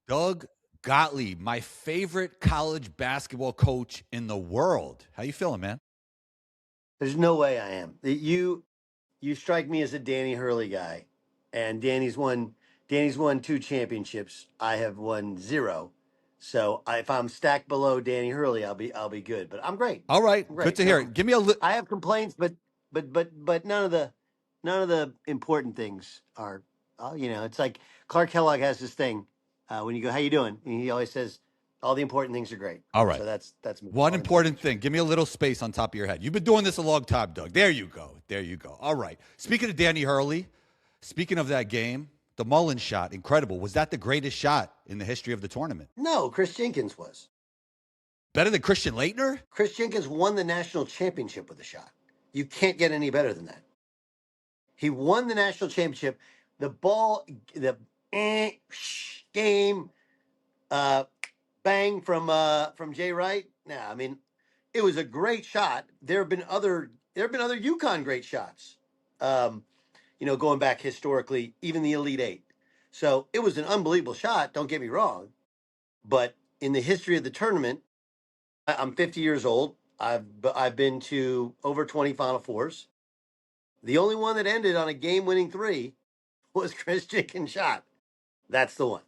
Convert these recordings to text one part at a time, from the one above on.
Doug Gottlieb, my favorite college basketball coach in the world. How you feeling, man? There's no way I am. You strike me as a Danny Hurley guy, and Danny's won 2 championships. I have won 0. So if I'm stacked below Danny Hurley, I'll be good. But I'm great. All right, I'm good great. to hear No, it. Give me a little. I have complaints, but none of the important things are. It's like Clark Kellogg has this thing. When you go, "How you doing?" and he always says, "All the important things are great." All right. So that's me. One All the important important things are thing. Give me a little space on top of your head. You've been doing this a long time, Doug. There you go. There you go. All right. Speaking of Danny Hurley, speaking of that game, the Mullen shot, incredible. Was that the greatest shot in the history of the tournament? great. No, Chris Jenkins was. Better than Christian Laettner? Chris Jenkins won the national championship with a shot. You can't get any better than that. He won the national championship. The ball, the game, uh, bang from Jay Wright. Nah, I mean, it was a great shot. There have been other UConn great shots. Um, going back historically, even the Elite Eight. So it was an unbelievable shot. Don't get me wrong, but in the history of the tournament, I'm 50 years old. I've been to over 20 Final Fours. The only one that ended on a game-winning three was Chris Jenkins' shot. That's the one.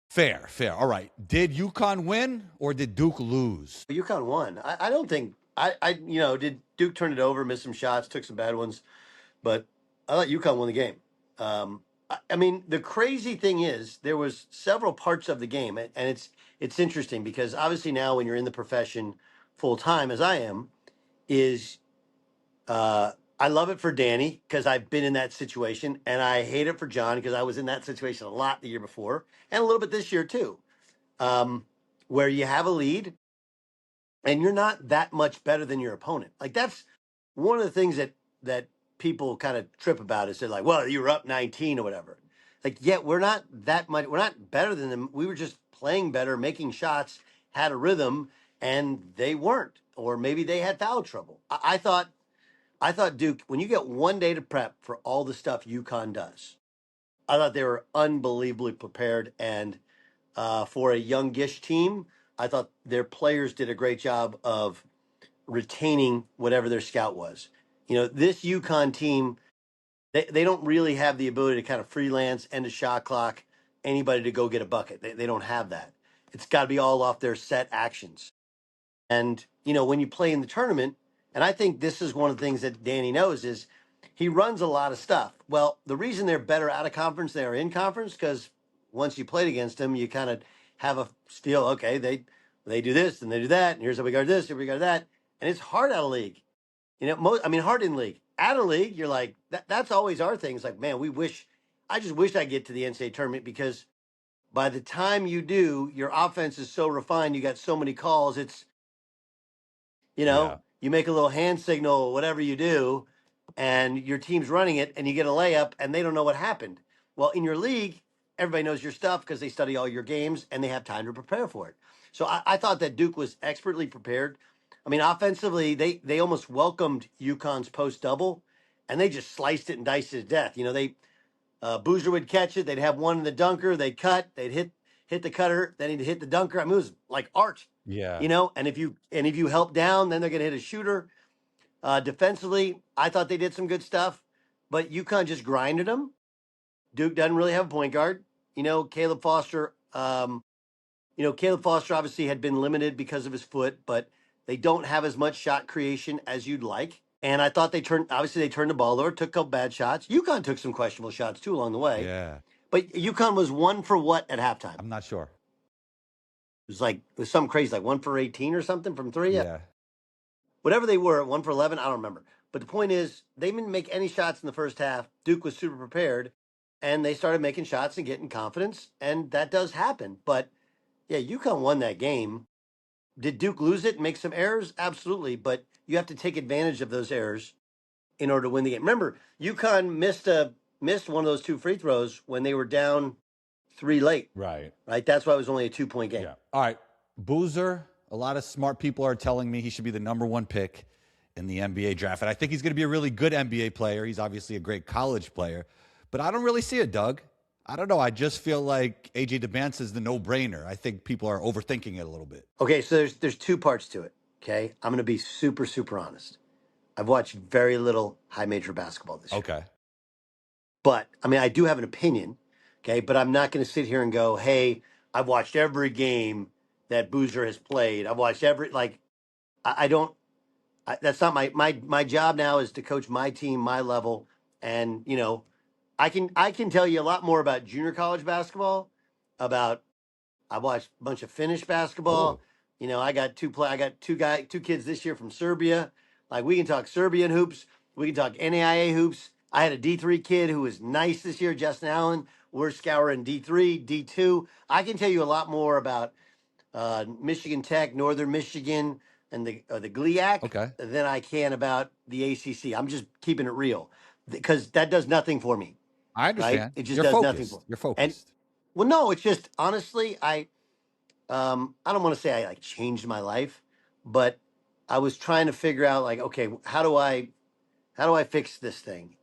Fair, fair. All right. Did UConn win or did Duke lose? UConn won. I don't think did Duke turn it over, miss some shots, took some bad ones, but I thought UConn won the game. I mean, the crazy thing is there was several parts of the game, and it's interesting because obviously now when you're in the profession full time, as I am, is I love it for Danny because I've been in that situation, and I hate it for John because I was in that situation a lot the year before and a little bit this year too, where you have a lead and you're not that much better than your opponent. Like that's one of the things that people kind of trip about is they're like, well, you were up 19 or whatever. Like, yeah, we're not that much. We're not better than them. We were just playing better, making shots, had a rhythm, and they weren't, or maybe they had foul trouble. I thought Duke, when you get one day to prep for all the stuff UConn does, I thought they were unbelievably prepared. And for a youngish team, I thought their players did a great job of retaining whatever their scout was. This UConn team, they don't really have the ability to kind of freelance, end a shot clock, anybody to go get a bucket. They don't have that. It's got to be all off their set actions. And, when you play in the tournament, and I think this is one of the things that Danny knows is he runs a lot of stuff. Well, the reason they're better out of conference than they are in conference, because once you played against them, you kind of have a steal. Okay, they do this and they do that, and here's how we guard this, here we guard that, and it's hard out of league. Hard in league. Out of league, you're like that's always our thing. It's like, man, I just wish I get to the NCAA tournament because by the time you do, your offense is so refined, you got so many calls. It's Yeah. you make a little hand signal, whatever you do, and your team's running it, and you get a layup, and they don't know what happened. Well, in your league, everybody knows your stuff because they study all your games and they have time to prepare for it. So I thought that Duke was expertly prepared. I mean, offensively, they almost welcomed UConn's post double, and they just sliced it and diced it to death. Boozer would catch it, they'd have one in the dunker, they'd cut, they'd hit the cutter, then he'd hit the dunker. I mean, it was like art. Yeah. And if you help down, then they're going to hit a shooter. Defensively, I thought they did some good stuff, but UConn just grinded them. Duke doesn't really have a point guard. Caleb Foster. Caleb Foster obviously had been limited because of his foot, but they don't have as much shot creation as you'd like. And I thought they turned the ball over, took a couple bad shots. UConn took some questionable shots too along the way. Yeah. But UConn was 1 for what at halftime? I'm not sure. It was something crazy, like 1 for 18 or something from three. Yeah. Whatever they were, 1 for 11, I don't remember. But the point is, they didn't make any shots in the first half. Duke was super prepared, and they started making shots and getting confidence, and that does happen. But, yeah, UConn won that game. Did Duke lose it and make some errors? Absolutely, but you have to take advantage of those errors in order to win the game. Remember, UConn missed one of those 2 free throws when they were down 3 late. Right. Right? That's why it was only a 2-point game. Yeah. All right. Boozer, a lot of smart people are telling me he should be the number 1 pick in the NBA draft. And I think he's going to be a really good NBA player. He's obviously a great college player. But I don't really see it, Doug. I don't know. I just feel like AJ Dybantsa is the no-brainer. I think people are overthinking it a little bit. Okay, so there's two parts to it. Okay, I'm going to be super super honest. I've watched very little high major basketball this year, Okay. but I mean I do have an opinion. Okay, but I'm not going to sit here and go, "Hey, I've watched every game that Boozer has played. I've watched every like." I don't. That's not my job now is to coach my team, my level, and I can tell you a lot more about junior college basketball, about I watched a bunch of Finnish basketball. Oh, I got two kids this year from Serbia. Like we can talk Serbian hoops, we can talk NAIA hoops. I had a D3 kid who was nice this year, Justin Allen. We're scouring D3, D2. I can tell you a lot more about Michigan Tech, Northern Michigan, and the GLIAC okay. than I can about the ACC. I'm just keeping it real because that does nothing for me, I right? understand. It just You're does nothing for focused. me. You're And focused. well, no, it's just honestly, I don't want to say I like changed my life, but I was trying to figure out like, okay, how do I fix this thing?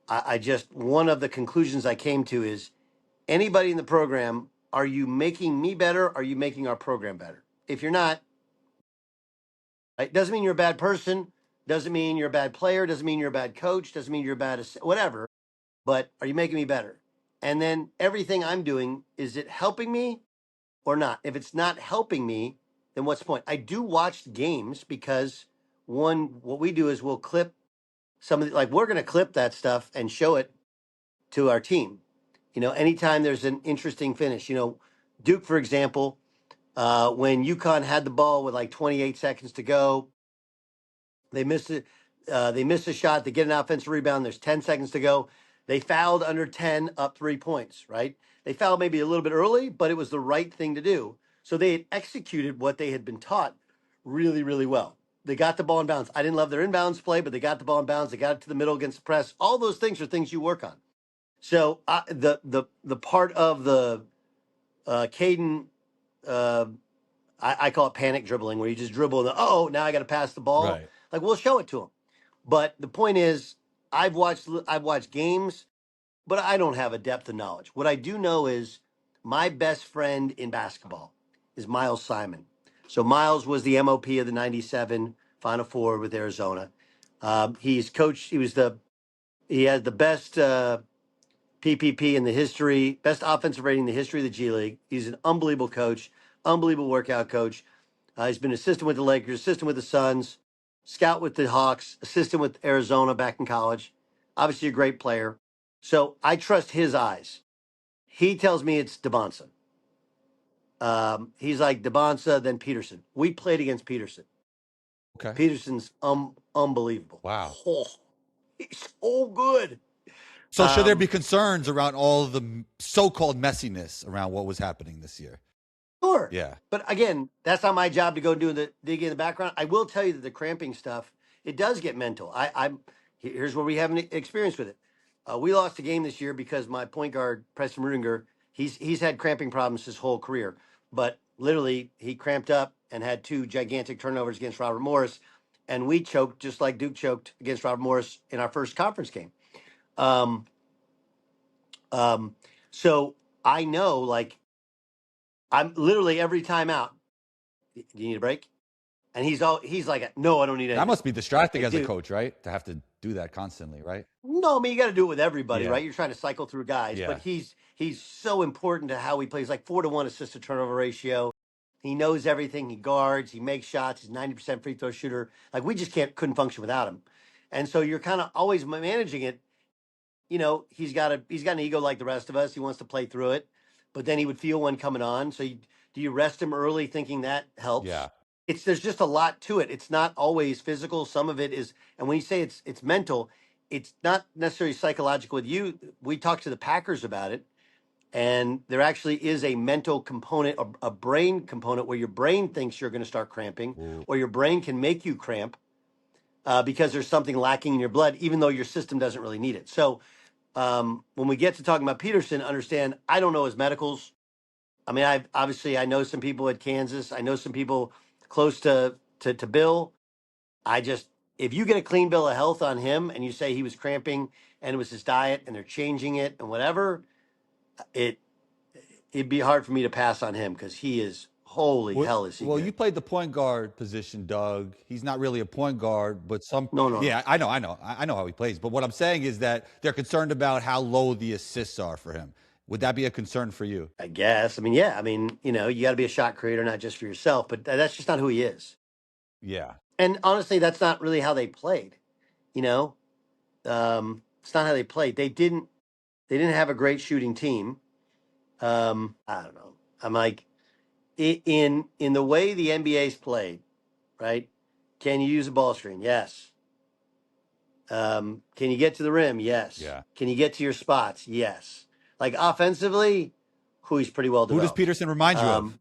I just one of the conclusions I came to is anybody in the program, are you making me better? Are you making our program better? If you're not, it doesn't mean you're a bad person. Doesn't mean you're a bad player. Doesn't mean you're a bad coach. Doesn't mean you're a bad whatever. But are you making me better? And then everything I'm doing, is it helping me or not? If it's not helping me, then what's the point? I do watch games because one, what we do is we'll clip some of the, like we're going to clip that stuff and show it to our team. Anytime there's an interesting finish, Duke, for example, when UConn had the ball with like 28 seconds to go, they missed it. They missed a shot. They get an offensive rebound. There's 10 seconds to go. They fouled under 10, up 3 points, right? They fouled maybe a little bit early, but it was the right thing to do. So they had executed what they had been taught really, really well. They got the ball in bounds. I didn't love their inbounds play, but they got the ball in bounds. They got it to the middle against the press. All those things are things you work on. So the part of the Caden, uh, I call it panic dribbling, where you just dribble and now I got to pass the ball. Right. Like we'll show it to them. But the point is, I've watched games, but I don't have a depth of knowledge. What I do know is my best friend in basketball is Miles Simon. So Miles was the MOP of the '97 Final Four with Arizona. He's coached. He had the best PPP in the history, best offensive rating in the history of the G League. He's an unbelievable coach, unbelievable workout coach. He's been assistant with the Lakers, assistant with the Suns, scout with the Hawks, assistant with Arizona back in college. Obviously, a great player. So I trust his eyes. He tells me it's Dybantsa. He's like Dybantsa, then Peterson. We played against Peterson. Okay. Peterson's unbelievable. Wow. Oh, he's so good. So should there be Um, concerns around all the so-called messiness around what was happening this year? Sure. Yeah. But again, that's not my job to go do the dig in the background. I will tell you that the cramping stuff, it does get mental. Here's where we have an experience with it. We lost a game this year because my point guard, Preston Rudinger, he's had cramping problems his whole career. But literally he cramped up and had two gigantic turnovers against Robert Morris. And we choked just like Duke choked against Robert Morris in our first conference game. Um, um, so I know like I'm literally every time out. Do you need a break? And he's like, no, I don't need That anything. must be distracting Like, as a dude, coach, right? To have to do that constantly, right? no, I mean you got to do it with everybody, Yeah. right? You're trying to cycle through guys, but Yeah. he's so important to how he plays. Like 4-to-1 assist to turnover ratio. He knows everything. He guards. He makes shots. He's 90% free throw shooter. Like we just couldn't function without him. And so you're kind of always managing it. He's got an ego like the rest of us. He wants to play through it, but then he would feel one coming on. So do you rest him early, thinking that helps? Yeah. There's just a lot to it. It's not always physical. Some of it is, and when you say it's mental, it's not necessarily psychological. With you, we talked to the Packers about it, and there actually is a mental component, a brain component where your brain thinks you're going to start cramping, Ooh. or your brain can make you cramp because there's something lacking in your blood, even though your system doesn't really need it. So when we get to talking about Peterson, understand I don't know his medicals. I mean, I know some people at Kansas. I know some people close to Bill. I just if you get a clean bill of health on him and you say he was cramping and it was his diet and they're changing it and whatever, it it'd be hard for me to pass on him because he is holy Well, hell is he well, you good. played the point guard position, Doug. He's not really a point guard, but some. No. Yeah, I know, I know how he plays. But what I'm saying is that they're concerned about how low the assists are for him. Would that be a concern for you? I guess. I mean, yeah. I mean, you got to be a shot creator, not just for yourself, but that's just not who he is. Yeah. And honestly, that's not really how they played. You know, it's not how they played. They didn't have a great shooting team. I don't know. I'm like, in the way the NBA's played, right? Can you use a ball screen? Yes. Can you get to the rim? Yes. Yeah. Can you get to your spots? Yes. Like offensively, he's pretty well Who does developed. Peterson remind you of? Um,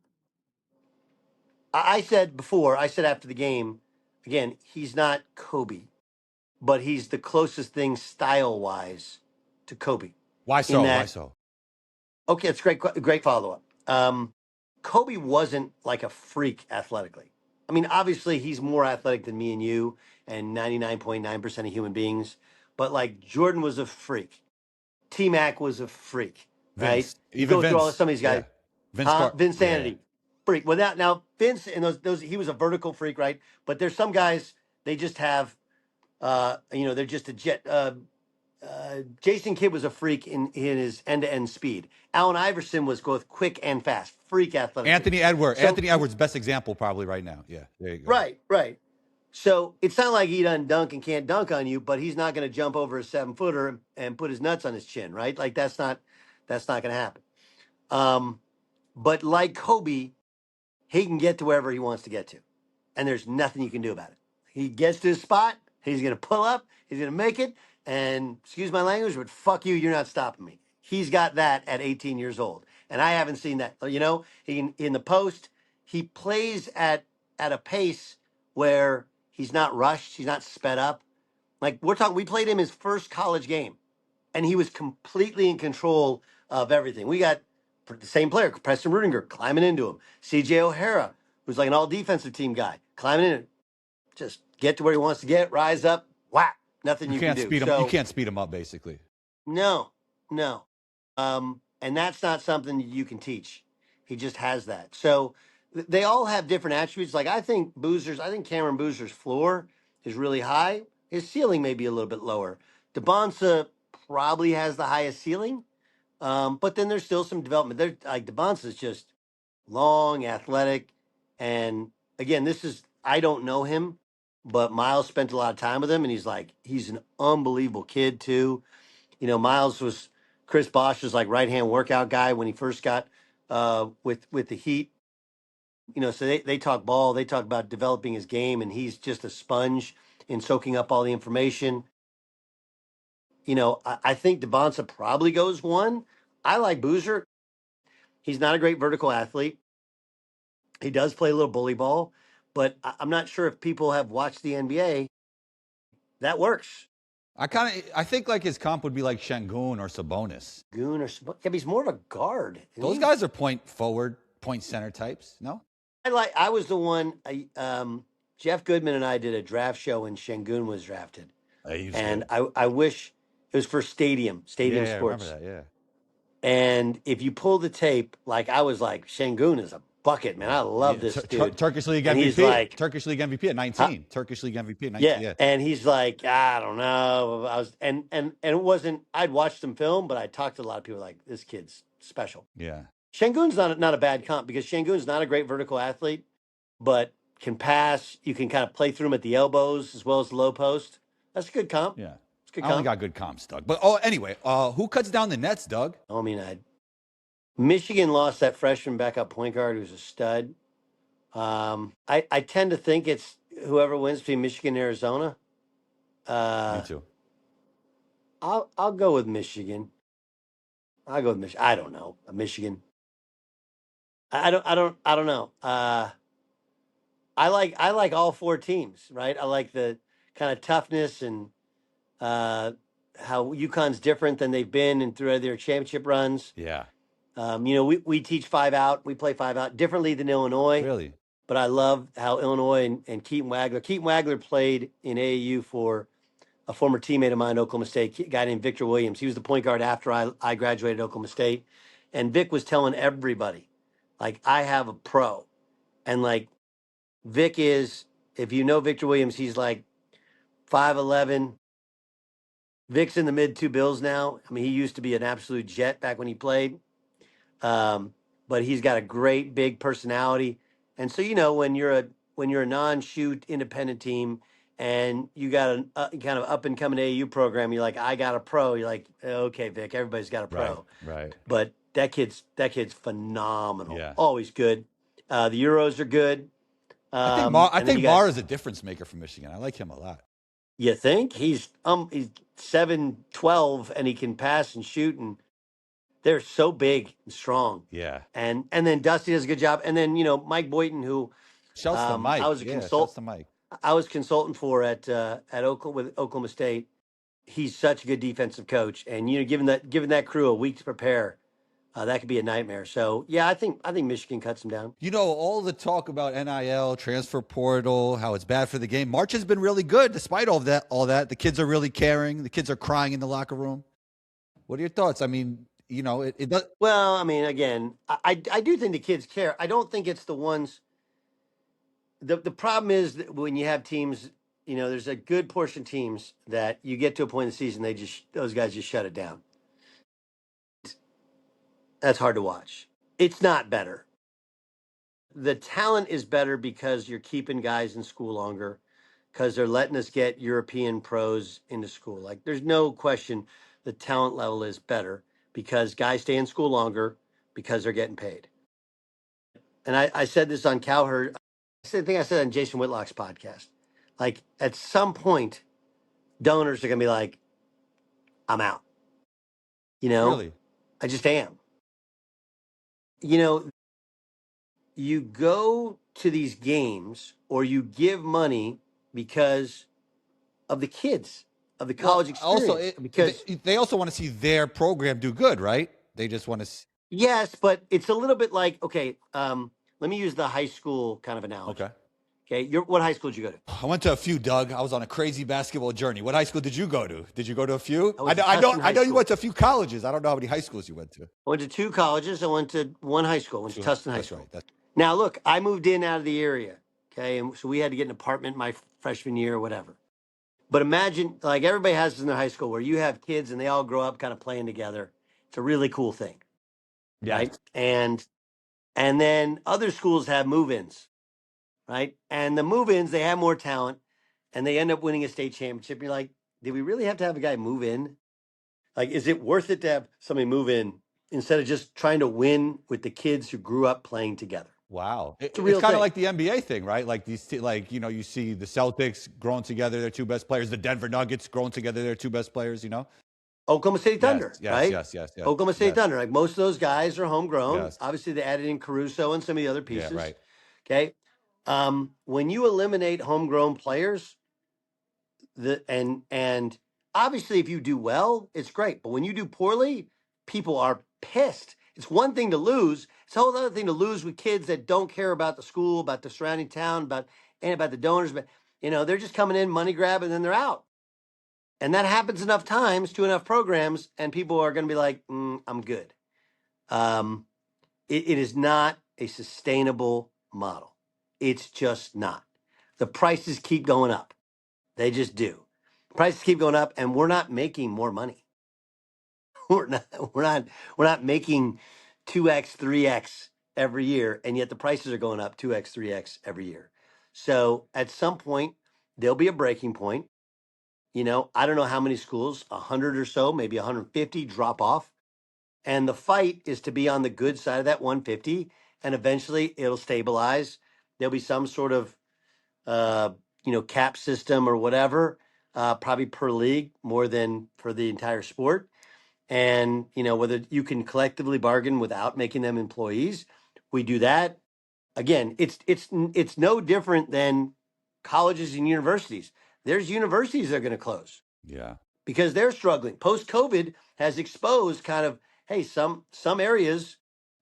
I said before, I said after the game, again, he's not Kobe, but he's the closest thing style wise to Kobe. Why In so? Why that, so? okay, it's great follow up. Kobe wasn't like a freak athletically. I mean, obviously, he's more athletic than me and you and 99.9% of human beings, but like Jordan was a freak. T Mac was a freak, right? Vince. You Even go through all Vince. some of these Yeah. guys, Vince huh? Car. Vince Yeah. Sanity, freak. Well, now Vince and those he was a vertical freak, right? But there's some guys they just have, they're just a jet. Jason Kidd was a freak in his end to end speed. Allen Iverson was both quick and fast, freak athletically. Anthony Edwards. So Anthony Edwards, best example probably right now. Yeah. There you go. right. So it's not like he doesn't dunk and can't dunk on you, but he's not going to jump over a 7-footer and put his nuts on his chin, right? Like that's not going to happen. But like Kobe, he can get to wherever he wants to get to, and there's nothing you can do about it. He gets to his spot, he's going to pull up, he's going to make it, and excuse my language, but fuck you, you're not stopping me. He's got that at 18 years old, and I haven't seen that. He in the post, he plays at a pace where he's not rushed, he's not sped up. Like we played him his first college game, and he was completely in control of everything. We got the same player, Preston Rudiger, climbing into him. C.J. O'Hara, who's like an all defensive team guy, climbing in, just get to where he wants to get, rise up, whack, nothing You you can can't do. speed him. You So can't speed him up, basically. no. And that's not something you can teach. He just has that. So they all have different attributes. Like I think Cameron Boozer's floor is really high. His ceiling may be a little bit lower. Dybantsa probably has the highest ceiling, but then there's still some development. There, like Dybantsa is just long, athletic, and again, I don't know him, but Miles spent a lot of time with him, and he's an unbelievable kid too. Miles was Chris Bosh's like right hand workout guy when he first got with the Heat. So they talk ball, they talk about developing his game, and he's just a sponge in soaking up all the information. I think Dybantsa probably goes one. I like Boozer. He's not a great vertical athlete. He does play a little bully ball, but I'm not sure if people have watched the NBA. That works. I think like his comp would be like Şengün or Sabonis. Goon or yeah, but he's more of a guard. Isn't Those he? guys are point forward, point center types. No. I was the one. Jeff Goodman and I did a draft show when Şengün was drafted, He was and good. I wish it was for Stadium Yeah, I remember Sports. that. Yeah. And if you pull the tape, like I was like, Şengün is a bucket, man. I love this dude. Turkish League And he's MVP. like, Turkish League MVP at 19. huh? Turkish League MVP at 19. Yeah, Yeah. and he's like, I don't know. I was, and it wasn't. I'd watched him film, but I talked to a lot of people like this kid's special. Yeah. Şengün's not a bad comp because Şengün's not a great vertical athlete, but can pass. You can kind of play through him at the elbows as well as the low post. That's a good comp. Yeah. It's a good I only comp. got good comps, Doug. But anyway, who cuts down the nets, Doug? I mean, Michigan lost that freshman backup point guard who's a stud. I tend to think it's whoever wins between Michigan and Arizona. Me too. I'll go with Michigan. I'll go with Michigan. I don't know. Michigan. I don't know. I like all four teams, right? I like the kind of toughness and how UConn's different than they've been and through their championship runs. Yeah. We teach 5 out. We play 5 out differently than Illinois. Really? But I love how Illinois and Keaton Wagler. Keaton Wagler played in AAU for a former teammate of mine at Oklahoma State, a guy named Victor Williams. He was the point guard after I graduated Oklahoma State. And Vic was telling everybody, like, I have a pro. And like, Vic is, if you know Victor Williams, he's like 5'11". Vic's in the mid two bills now. I mean, he used to be an absolute jet back when he played. But he's got a great big personality. And so, when you're a non-shoot independent team and you got a kind of up and coming AAU program, you're like, I got a pro. You're like, okay, Vic, everybody's got a Right. pro. Right. But that kid's phenomenal. Yeah. Always good. The Euros are good. I think And then you got, Mar is a difference maker for Michigan. I like him a lot. you think he's 7'12" and he can pass and shoot, and they're so big and strong. Yeah. And then Dusty does a good job. And then Mike Boynton, who Shouts to Mike. I was a Shouts to Mike. I was consultant for at Oklahoma with Oklahoma State. He's such a good defensive coach, and given that crew a week to prepare, that could be a nightmare. So yeah, I think Michigan cuts them down. All the talk about NIL, transfer portal, how it's bad for the game. March has been really good despite all that. The kids are really caring. The kids are crying in the locker room. What are your thoughts? I mean, it does. Well, I mean, again, I do think the kids care. I don't think it's the ones. The problem is that when you have teams, there's a good portion of teams that you get to a point in the season, those guys just shut it down. That's hard to watch. It's not better. The talent is better because you're keeping guys in school longer, because they're letting us get European pros into school. Like, there's no question the talent level is better because guys stay in school longer because they're getting paid. And I said this on Cowherd. Same thing I said on Jason Whitlock's podcast. Like, at some point, donors are going to be like, I'm out. Really? I just am. You go to these games or you give money because of the kids, of the college experience. Also, because they also want to see their program do good, right? They just want to. Yes, but it's a little bit like, okay, let me use the high school kind of analogy. Okay. Okay, what high school did you go to? I went to a few, Doug. I was on a crazy basketball journey. What high school did you go to? Did you go to a few? I know you went to a few colleges. I don't know how many high schools you went to. I went to 2 colleges. I went to 1 high school. I went to Tustin High School. Right. Now, look, I moved in out of the area, okay? And so we had to get an apartment my freshman year or whatever. But imagine, like, everybody has this in their high school where you have kids and they all grow up kind of playing together. It's a really cool thing, right? And then other schools have move-ins, right? And the move-ins, they have more talent, and they end up winning a state championship. And you're like, did we really have to have a guy move in? Like, is it worth it to have somebody move in instead of just trying to win with the kids who grew up playing together? Wow. It's a real kind thing. of like the NBA thing, right? Like you see the Celtics growing together, their 2 best players, the Denver Nuggets growing together, their 2 best players, Oklahoma State Thunder, right? Yes. Oklahoma State Thunder. Like, most of those guys are homegrown. Yes. Obviously, they added in Caruso and some of the other pieces. Yeah, right. Okay. When you eliminate homegrown players, and obviously if you do well, it's great. But when you do poorly, people are pissed. It's one thing to lose. It's a whole other thing to lose with kids that don't care about the school, about the surrounding town, about the donors. But they're just coming in, money grab, and then they're out. And that happens enough times to enough programs, and people are going to be like, I'm good. It is not a sustainable model. It's just not. The prices keep going up. They just do. Prices keep going up, and we're not making more money. We're not making 2x, 3x every year, and yet the prices are going up 2x, 3x every year. So at some point, there'll be a breaking point. I don't know how many schools, 100 or so, maybe 150 drop off. And the fight is to be on the good side of that 150, and eventually it'll stabilize. There'll be some sort of cap system or whatever, probably per league more than for the entire sport. And whether you can collectively bargain without making them employees, we do that. Again, it's no different than colleges and universities. There's universities that are going to close. Yeah. Because they're struggling. Post-COVID has exposed kind of, hey, some areas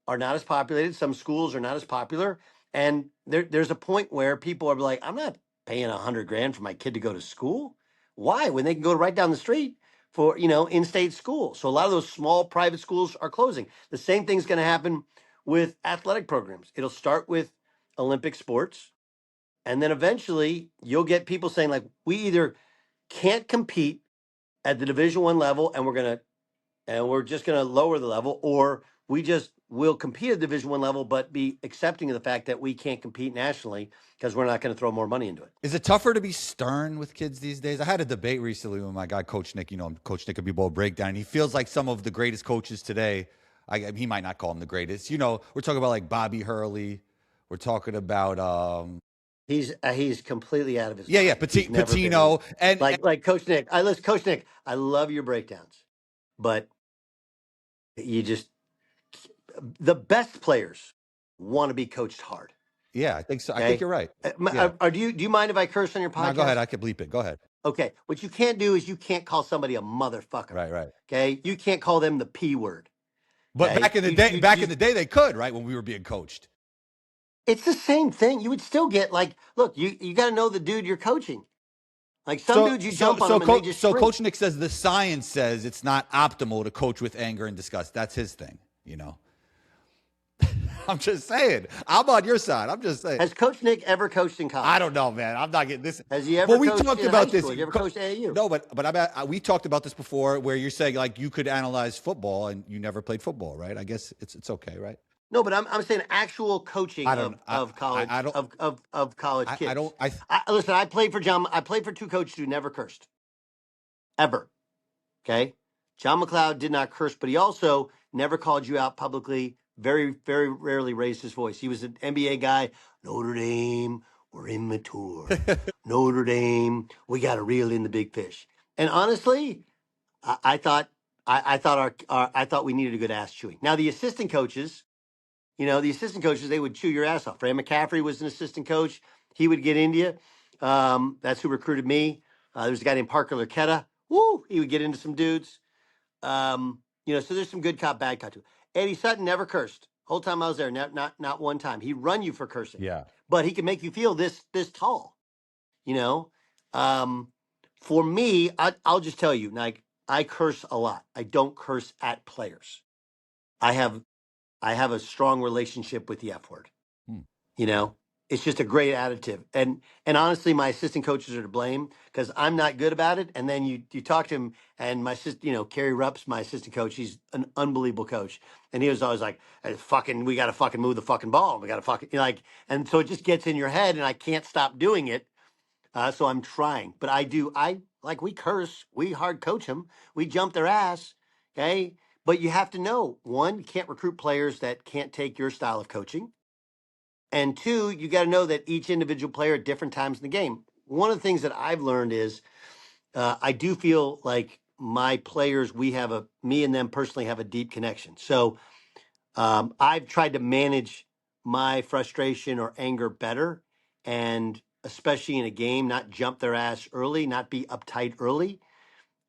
are not as populated, some schools are not as popular, and there's a point where people are like, I'm not paying $100,000 for my kid to go to school. Why? When they can go right down the street for, in-state school. So a lot of those small private schools are closing. The same thing's going to happen with athletic programs. It'll start with Olympic sports, and then eventually you'll get people saying like, we either can't compete at the Division I level, and we're just gonna lower the level, or we just will compete at Division I level, but be accepting of the fact that we can't compete nationally because we're not going to throw more money into it. Is it tougher to be stern with kids these days? I had a debate recently with my guy, Coach Nick. Coach Nick of B-Ball Breakdown. He feels like some of the greatest coaches today, he might not call him the greatest. We're talking about like Bobby Hurley. We're talking about He's completely out of his yeah, mind. yeah, He's never been- Patino, and like Coach Nick. Coach Nick. I love your breakdowns, but the best players want to be coached hard. yeah, I think so. Okay? I think you're right. Do you mind if I curse on your podcast? No, go ahead. I can bleep it. Go ahead. Okay. What you can't do is you can't call somebody a motherfucker. Right. Okay. You can't call them the P word. But Okay? back in the day, they could, right? When we were being coached. It's the same thing. You would still get like, look, you got to know the dude you're coaching. Like some dudes, you jump on them and they just shrink. Coach Nick says the science says it's not optimal to coach with anger and disgust. That's his thing, I'm just saying. I'm on your side. I'm just saying. Has Coach Nick ever coached in college? I don't know, man. I'm not getting this. Has he ever we coached talked in about high this. school? Have you ever coached AAU? No, but we talked about this before where you're saying like you could analyze football and you never played football, right? I guess it's okay, right? No, but I'm saying actual coaching of college of college kids. Listen. I played for two coaches who never cursed, ever. Okay, John McLeod did not curse, but he also never called you out publicly. Very, very rarely raised his voice. He was an NBA guy. Notre Dame, we're immature. Notre Dame, we got to reel in the big fish. And honestly, I thought I thought we needed a good ass chewing. Now the assistant coaches. They would chew your ass off. Fran McCaffrey was an assistant coach. He would get into you. That's who recruited me. There was a guy named Parker Lurketta. Woo! He would get into some dudes. So there's some good cop, bad cop too. Eddie Sutton never cursed. Whole time I was there, not one time. He'd run you for cursing. Yeah. But he can make you feel this tall. For me, I'll just tell you, like I curse a lot. I don't curse at players. I have a strong relationship with the F word. It's just a great additive. And honestly, my assistant coaches are to blame because I'm not good about it. And then you talk to him, and my Kerry Rupp's my assistant coach. He's an unbelievable coach, and he was always like, hey, we got to fucking move the fucking ball. We got to fucking and so it just gets in your head, and I can't stop doing it. So I'm trying, but we curse, we hard coach them, we jump their ass. Okay. But you have to know, one, you can't recruit players that can't take your style of coaching. And two, you got to know that each individual player at different times in the game. One of the things that I've learned is I do feel like my players, me and them personally have a deep connection. So I've tried to manage my frustration or anger better, and especially in a game, not jump their ass early, not be uptight early.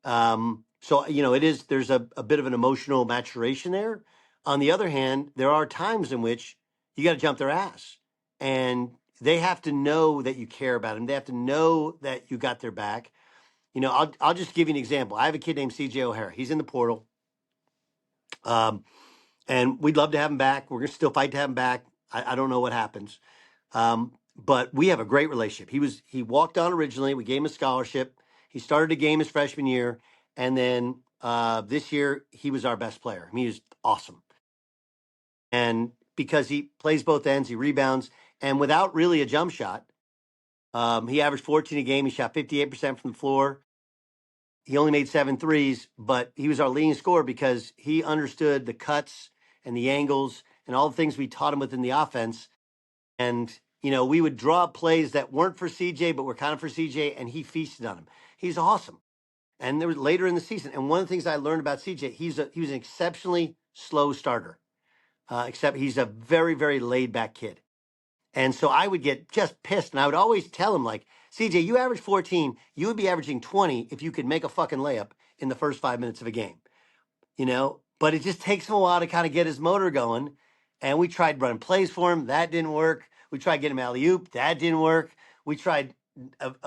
There's a bit of an emotional maturation there. On the other hand, there are times in which you got to jump their ass, and they have to know that you care about them. They have to know that you got their back. I'll just give you an example. I have a kid named CJ O'Hara. He's in the portal. And we'd love to have him back. We're going to still fight to have him back. I don't know what happens. But we have a great relationship. He walked on originally. We gave him a scholarship. He started a game his freshman year. And then this year, he was our best player. I mean, he was awesome. And because he plays both ends, he rebounds. And without really a jump shot, he averaged 14 a game. He shot 58% from the floor. He only made 7 threes, but he was our leading scorer because he understood the cuts and the angles and all the things we taught him within the offense. And, we would draw up plays that weren't for CJ, but were kind of for CJ, and he feasted on them. He's awesome. And there was later in the season. And one of the things I learned about CJ, he was an exceptionally slow starter, except he's a very, very laid back kid. And so I would get just pissed. And I would always tell him, like, CJ, you average 14. You would be averaging 20 if you could make a fucking layup in the first 5 minutes of a game. But it just takes him a while to kind of get his motor going. And we tried running plays for him. That didn't work. We tried getting him alley-oop. That didn't work. We tried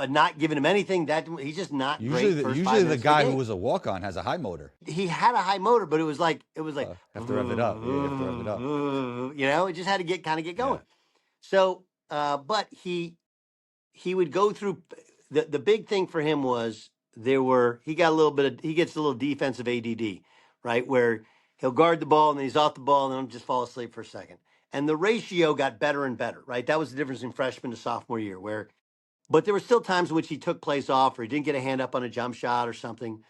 not giving him anything. That he's just not Usually, great. First usually 5 the minutes guy of the who game. was a walk-on has a high motor. He had a high motor, but it was like Have to rev it up. Yeah, you have to rev it up. it just had to get going. Yeah. So, but he would go through. The big thing for him was he got a little bit of, he gets a little defensive ADD, right, where he'll guard the ball and then he's off the ball and then he'll just fall asleep for a second. And the ratio got better and better, right? That was the difference in freshman to sophomore year, but there were still times in which he took plays off or he didn't get a hand up on a jump shot or something.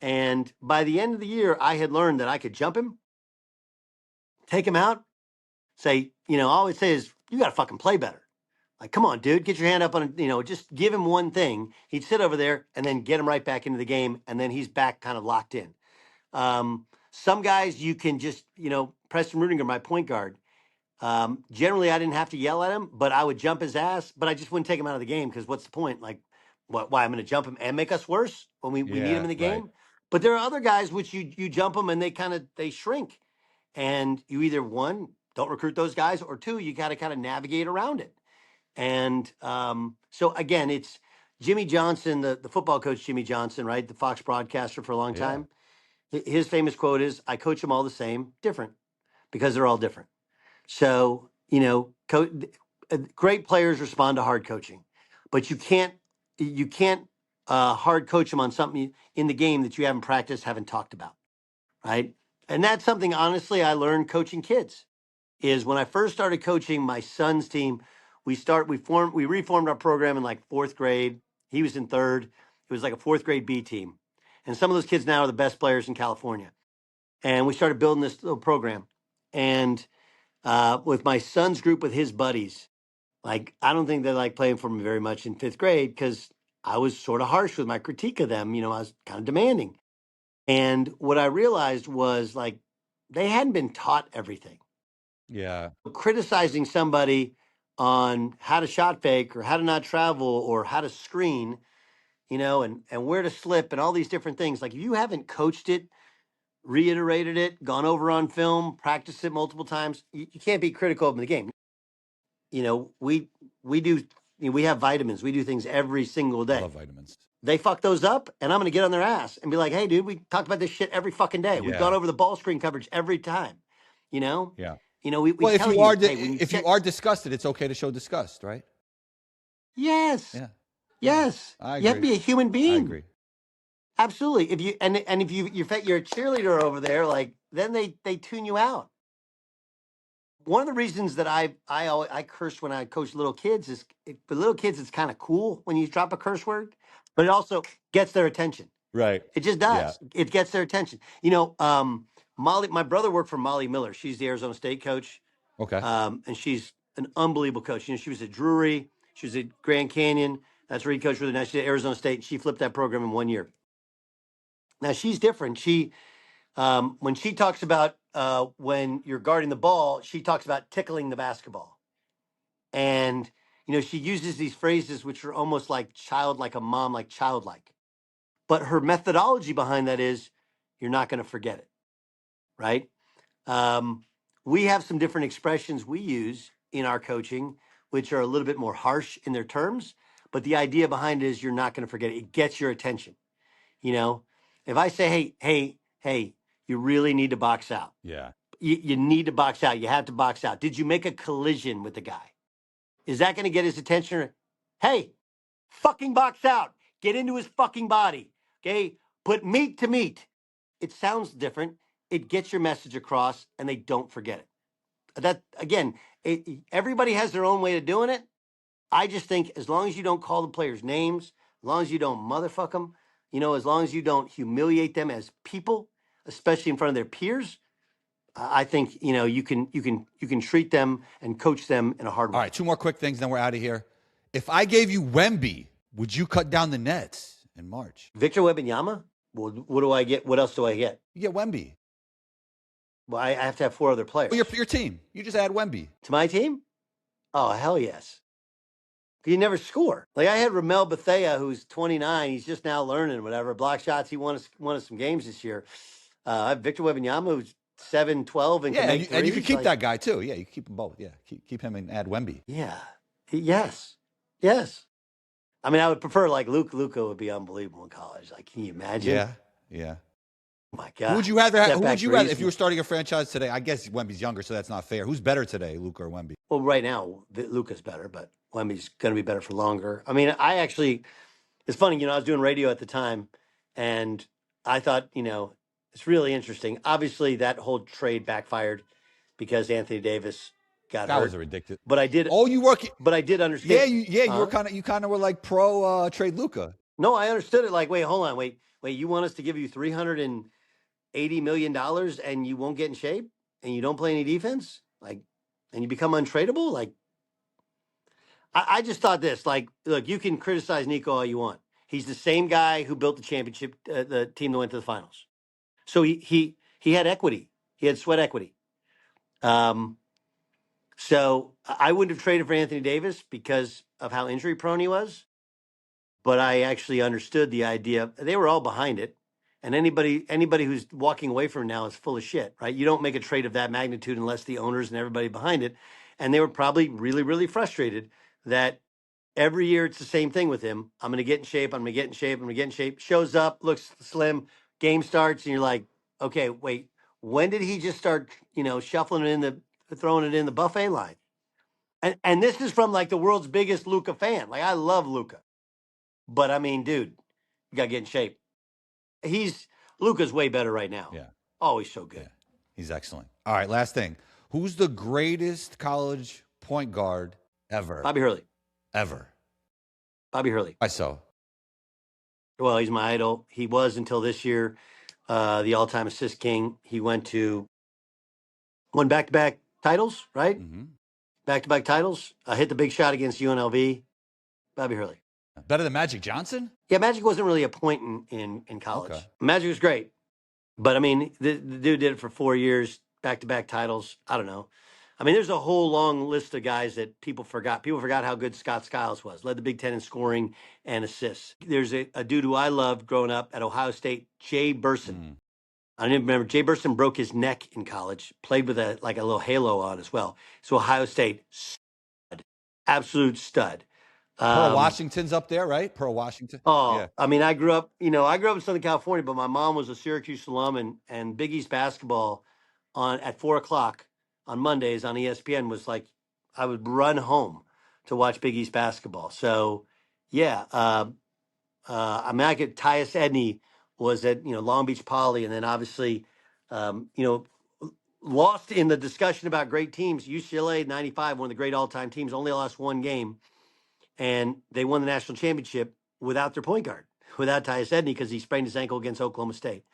And by the end of the year, I had learned that I could jump him, take him out, say, all I would say is, you got to fucking play better. Like, come on, dude, get your hand up on, just give him one thing. He'd sit over there and then get him right back into the game. And then he's back kind of locked in. Some guys you can just, Preston Rudiger, my point guard. Generally, I didn't have to yell at him, but I would jump his ass, but I just wouldn't take him out of the game because what's the point? Like, why I'm going to jump him and make us worse when we need him in the game? Right. But there are other guys which you jump them and they shrink. And you either, one, don't recruit those guys, or two, you got to kind of navigate around it. And so again, it's Jimmy Johnson, the football coach, Jimmy Johnson, right? The Fox broadcaster for a long Yeah. time. His famous quote is, I coach them all the same, different, because they're all different. So, great players respond to hard coaching, but you can't hard coach them on something in the game that you haven't practiced, haven't talked about, right? And that's something, honestly, I learned coaching kids. Is when I first started coaching my son's team, we reformed our program in like fourth grade. He was in third. It was like a fourth grade B team, and some of those kids now are the best players in California. And we started building this little program, and with my son's group with his buddies. Like, I don't think they like playing for me very much in fifth grade because I was sort of harsh with my critique of them. I was kind of demanding. And what I realized was like they hadn't been taught everything. Yeah. Criticizing somebody on how to shot fake or how to not travel or how to screen, and where to slip and all these different things. Like, if you haven't coached it, reiterated it, gone over on film, practiced it multiple times, you can't be critical of the game. We do, we have vitamins. We do things every single I day. love vitamins. They fuck those up, and I'm going to get on their ass and be like, hey, dude, we talked about this shit every fucking day. We've Yeah. gone over the ball screen coverage every time, Yeah. we Well, if tell you are hey, when if you are disgusted, it's okay to show disgust, right? Yes. Yeah. Yes. I You have to agree. be a human I being. agree. Absolutely. If you're a cheerleader over there, like, then they tune you out. One of the reasons that I curse when I coach little kids is, for little kids, it's kind of cool when you drop a curse word, but it also gets their attention. Right. It just does. It gets their attention. Molly, my brother worked for Molly Miller. She's the Arizona State coach. Okay. And she's an unbelievable coach. She was at Drury. She was at Grand Canyon. That's where he coached with her. Now she's at Arizona State. And she flipped that program in 1 year. Now she's different. When she talks about when you're guarding the ball, she talks about tickling the basketball. And, she uses these phrases which are almost like childlike, a mom, like childlike. But her methodology behind that is, you're not going to forget it, right? We have some different expressions we use in our coaching, which are a little bit more harsh in their terms. But the idea behind it is, you're not going to forget it. It gets your attention. If I say, hey, you really need to box out. Yeah. You need to box out. You have to box out. Did you make a collision with the guy? Is that going to get his attention? Hey, fucking box out. Get into his fucking body. Okay? Put meat to meat. It sounds different. It gets your message across, and they don't forget it. That, again, everybody has their own way of doing it. I just think as long as you don't call the players names, as long as you don't motherfuck them, as long as you don't humiliate them as people, especially in front of their peers, I think you can treat them and coach them in a hard way. All right, 2 more quick things, then we're out of here. If I gave you Wemby, would you cut down the nets in March? Victor Wembanyama? Well, what do I get? What else do I get? You get Wemby. Well, I have to have 4 other players. Well, your team. You just add Wemby. To my team? Oh, hell yes. You never score. Like, I had Ramel Bethea, who's 29. He's just now learning, whatever. Block shots. He won us some games this year. I have Victor Wembanyama, who's 7'12" and can make threes. And you can keep that guy too. Yeah, you can keep them both. Yeah, keep him and add Wemby. Yeah. Yes. I mean, I would prefer like Luka. Luka would be unbelievable in college. Like, can you imagine? Yeah, yeah. Oh my Who God. would you rather? Step Who back would you rather threes if you were starting a franchise today? I guess Wemby's younger, so that's not fair. Who's better today, Luka or Wemby? Well, right now, Luka's better, but Wemby's going to be better for longer. I mean, I actually, it's funny, I was doing radio at the time, and I thought, it's really interesting. Obviously, that whole trade backfired because Anthony Davis got That hurt. was ridiculous. But I did. Oh, you work. But I did understand. Yeah. You were kind of were like pro trade Luka. No, I understood it. Like, wait, hold on, wait. You want us to give you $380 million and you won't get in shape and you don't play any defense, like, and you become untradeable? Like, I just thought this. Like, look, you can criticize Nico all you want. He's the same guy who built the championship, the team that went to the finals. So he had equity. He had sweat equity. So I wouldn't have traded for Anthony Davis because of how injury prone he was. But I actually understood the idea. They were all behind it. And anybody who's walking away from it now is full of shit, right? You don't make a trade of that magnitude unless the owners and everybody behind it. And they were probably really, really frustrated that every year it's the same thing with him. I'm going to get in shape. I'm going to get in shape. I'm going to get in shape. Shows up, looks slim. Game starts, and you're like, okay, wait. When did he just start, shuffling it throwing it in the buffet line? And this is from like the world's biggest Luka fan. Like, I love Luka, but I mean, dude, you got to get in shape. Luka's way better right now. Yeah. Oh, he's so good. Yeah. He's excellent. All right, last thing. Who's the greatest college point guard ever? Bobby Hurley. Ever. Bobby Hurley. Why so? Well, he's my idol. He was until this year, the all-time assist king. He won back-to-back titles, right? Mm-hmm. Back-to-back titles. Hit the big shot against UNLV. Bobby Hurley. Better than Magic Johnson? Yeah, Magic wasn't really a point in college. Okay. Magic was great. But, I mean, the dude did it for 4 years, back-to-back titles. I don't know. I mean, there's a whole long list of guys that people forgot. People forgot how good Scott Skiles was. Led the Big Ten in scoring and assists. There's a dude who I loved growing up at Ohio State, Jay Burson. I didn't remember. Jay Burson broke his neck in college. Played with a little halo on as well. So Ohio State, stud. Absolute stud. Pearl Washington's up there, right? Pearl Washington. Oh, Yeah. I mean, I grew up in Southern California, but my mom was a Syracuse alum, and Big East basketball at 4:00 on Mondays on ESPN was like, I would run home to watch Big East basketball. So, yeah, I mean, Tyus Edney was at Long Beach Poly, and then obviously, lost in the discussion about great teams. UCLA '95, one of the great all-time teams, only lost one game. And they won the national championship without their point guard, without Tyus Edney, because he sprained his ankle against Oklahoma State.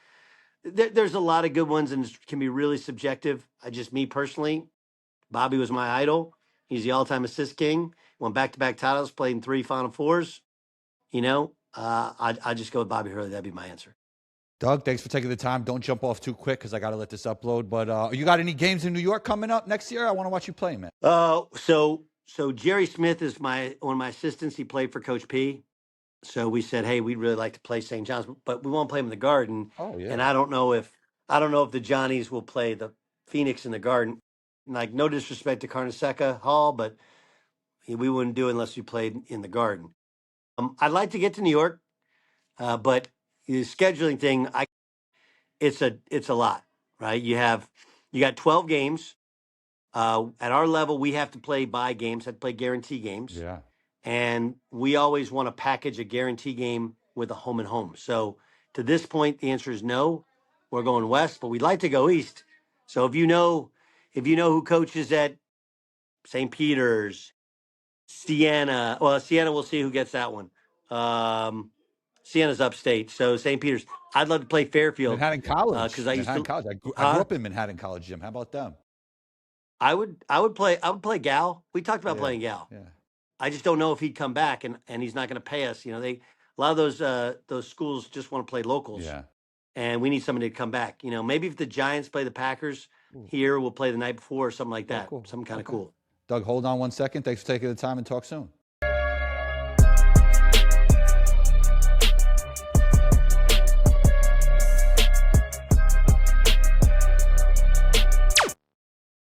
There's a lot of good ones, and it can be really subjective. Me personally, Bobby was my idol. He's the all-time assist king. Won back-to-back titles, played in 3 Final Fours. I just go with Bobby Hurley. That'd be my answer. Doug, thanks for taking the time. Don't jump off too quick because I got to let this upload. But you got any games in New York coming up next year? I want to watch you play, man. So Jerry Smith is one of my assistants. He played for Coach P. So we said, hey, we'd really like to play St. John's, but we won't play him in the Garden. Oh, yeah. And I don't know if the Johnnies will play the Phoenix in the Garden. Like, no disrespect to Carnesecca Hall, but we wouldn't do it unless we played in the Garden. I'd like to get to New York, but the scheduling thing, it's a lot, right? You got 12 games. At our level, we have to play bye games, have to play guarantee games. Yeah. And we always want to package a guarantee game with a home and home. So to this point, the answer is no. We're going west, but we'd like to go east. So if you know who coaches at St. Peter's, Siena, we'll see who gets that one. Siena's upstate, so St. Peter's. I'd love to play Fairfield. Manhattan College. Because I grew up in Manhattan College, Jim. How about them? I would play Gal. We talked about playing Gal. Yeah. I just don't know if he'd come back, and he's not going to pay us. A lot of those schools just want to play locals. Yeah. And we need somebody to come back. Maybe if the Giants play the Packers here, we'll play the night before or something like that. Cool. Something kind of cool. Doug, hold on one second. Thanks for taking the time and talk soon.